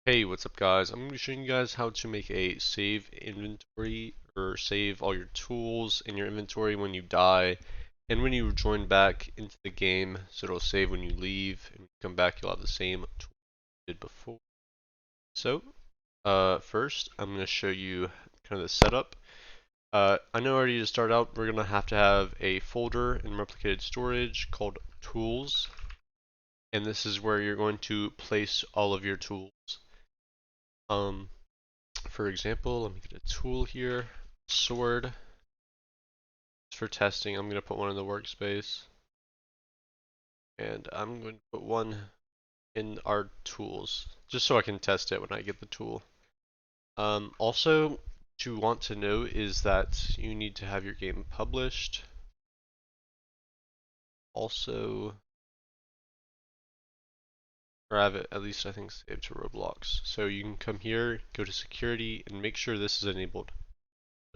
Hey, what's up guys? I'm going to be showing you guys how to make a save inventory or save all your tools in your inventory when you die and when you join back into the game, so it'll save when you leave and when you come back you'll have the same tool you did before. So, first I'm going to show you kind of the setup. I know already to start out we're going to have a folder in replicated storage called tools, and this is where you're going to place all of your tools. For example, let me get a tool here, sword. For testing, I'm going to put one in the workspace, and I'm going to put one in our tools, just so I can test it when I get the tool. Also, to want to know is that you need to have your game published. Also, or have it at least I think saved to Roblox. So you can come here, go to security, and make sure this is enabled.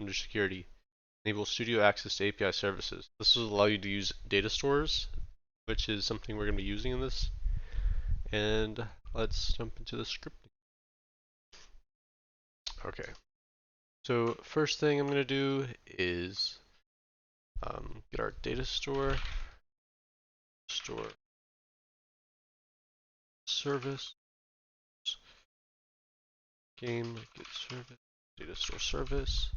Under security, enable studio access to API services. This will allow you to use data stores, which is something we're going to be using in this. And let's jump into the script. Okay, so first thing I'm going to do is get our data store service, game get service, data store service,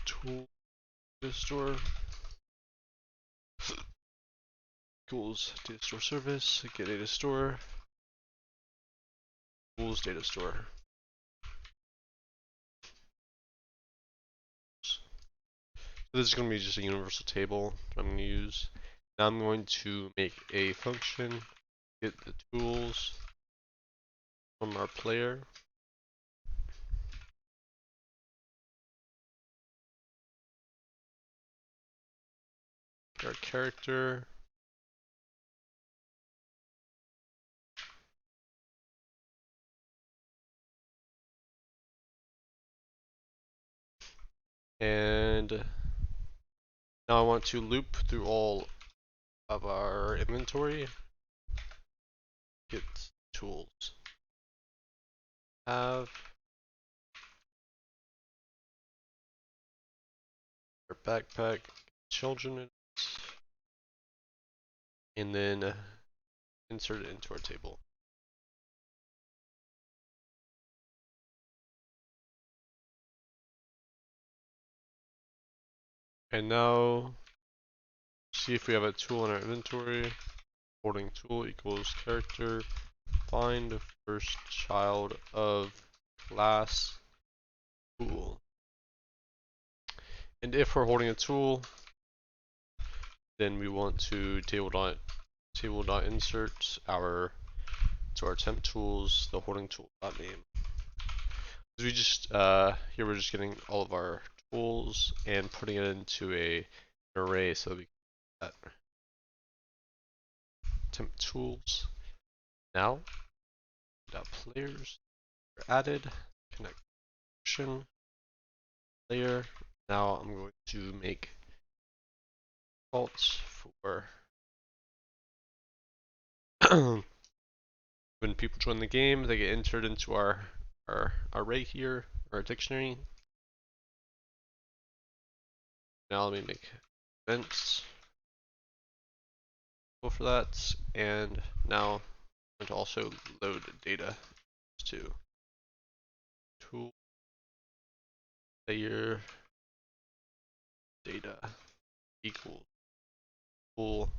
tool data store, tools data store service, get data store, tools data store. So this is going to be just a universal table I'm going to use. Now I'm going to make a function, get the tools from our player. Our character, and now I want to loop through all of our inventory. Get tools. Have our backpack, children in it, and then insert it into our table. And now see if we have a tool in our inventory. Holding tool equals character. Find the first child of class tool. And if we're holding a tool, then we want to table.insert our temp tools, the holding tool name. We just here we're just getting all of our tools and putting it into an array so that we can get temp tools. Now players are added, connection player. Now I'm going to make defaults for when people join the game, they get entered into our array here, our dictionary. Now let me make events for that, and now I'm going to also load data to tool player data equals tool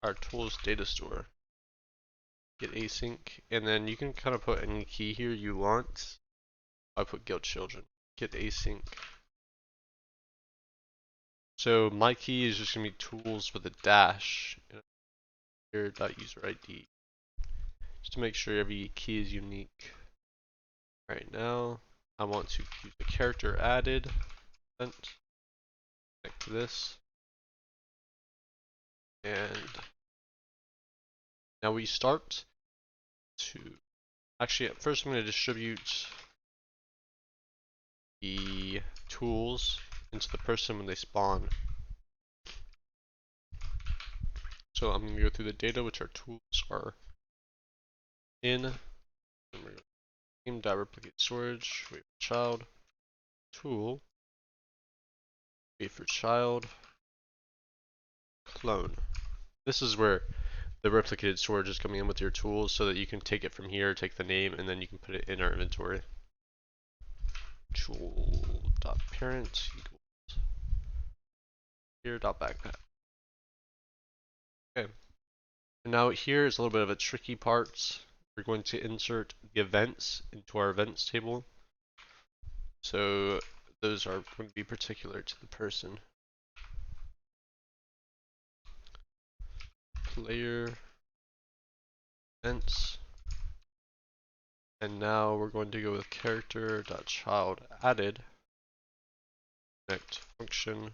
our tools data store. Get async, and then you can kind of put any key here you want. I put guild children. Get async. So my key is just gonna be tools with a dash here .user ID, just to make sure every key is unique. Right now, I want to use the character added event. Connect to this, and now we start to. Actually, at first I'm going to distribute the tools into the person when they spawn. So I'm going to go through the data, which our tools are in. And we're going to name.replicate storage, wait for child, tool, wait for child, clone. This is where the replicated storage is coming in with your tools so that you can take it from here, take the name, and then you can put it in our inventory. Tool.parent equals here.backpack. Okay. And now here is a little bit of a tricky part. We're going to insert the events into our events table. So those are going to be particular to the person. Player events. And now we're going to go with character.child added connect function.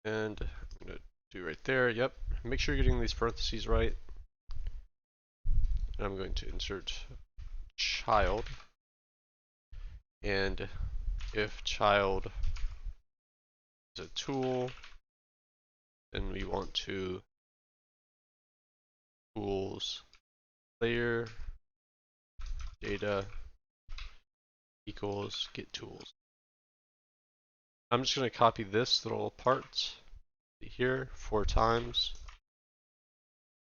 And I'm going to do right there. Yep. Make sure you're getting these parentheses right. And I'm going to insert child. And if child is a tool, then we want to tools player data equals get tools. I'm just going to copy this little part here 4 times.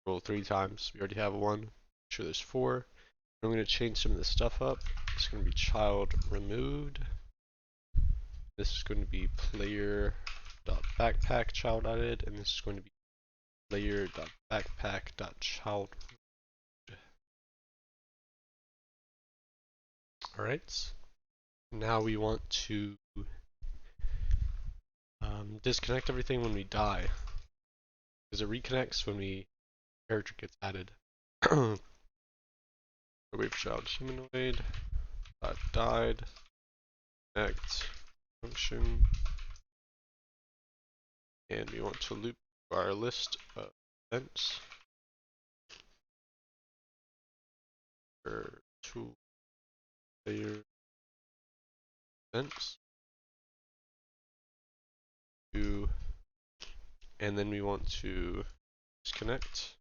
Roll 3 times. We already have 1. Make sure there's 4. I'm going to change some of this stuff up. It's going to be child removed. This is going to be player.backpack child added, and this is going to be player.backpack.child. Alright. Now we want to disconnect everything when we die, because it reconnects when character gets added. Wait for child humanoid died connect function, and we want to loop our list of events for tool player events to, and then we want to disconnect,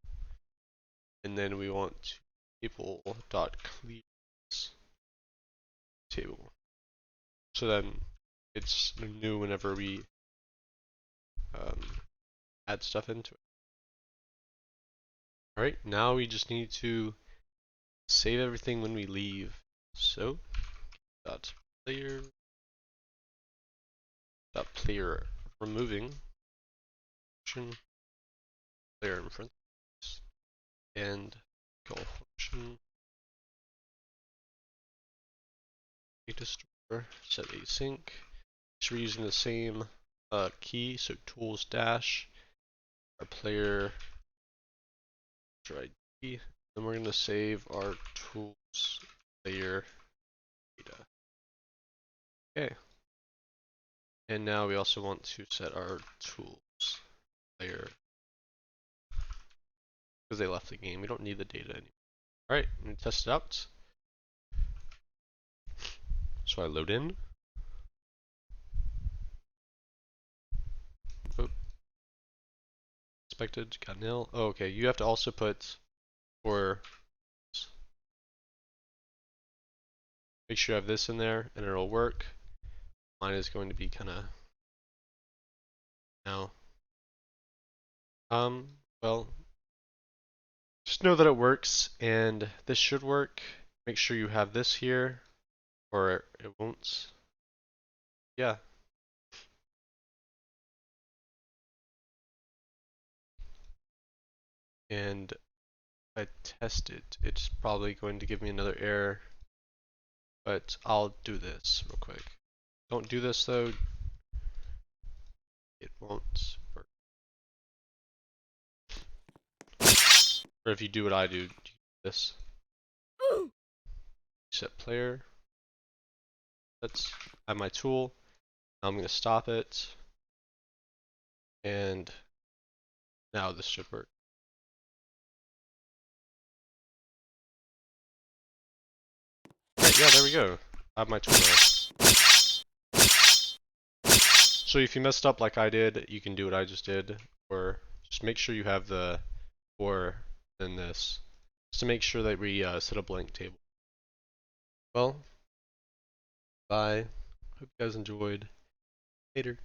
and then we want to table.clear table. So then it's new whenever we add stuff into it. Alright, now we just need to save everything when we leave. So player removing function player in front and call function data store set async. So we're using the same key, so tools dash our player ID. Then we're going to save our tools player data. Okay. And now we also want to set our tools player, because they left the game. We don't need the data anymore. Alright, I'm going to test it out. So I load in. Oh. Expected, got nil. Oh, okay, you have to also put for, make sure you have this in there and it'll work. Mine is going to be kind of now. Well, just know that it works, and this should work. Make sure you have this here, or it won't. Yeah. And I test it. It's probably going to give me another error, but I'll do this real quick. Don't do this though. It won't work. Or if you do what I do this. Set player. Let's add my tool. Now I'm going to stop it. And now this should work. Right, yeah, there we go. I have my tool now. So if you messed up like I did, you can do what I just did, or just make sure you have the or then this, just to make sure that we set a blank table. Well, bye. Hope you guys enjoyed. Later.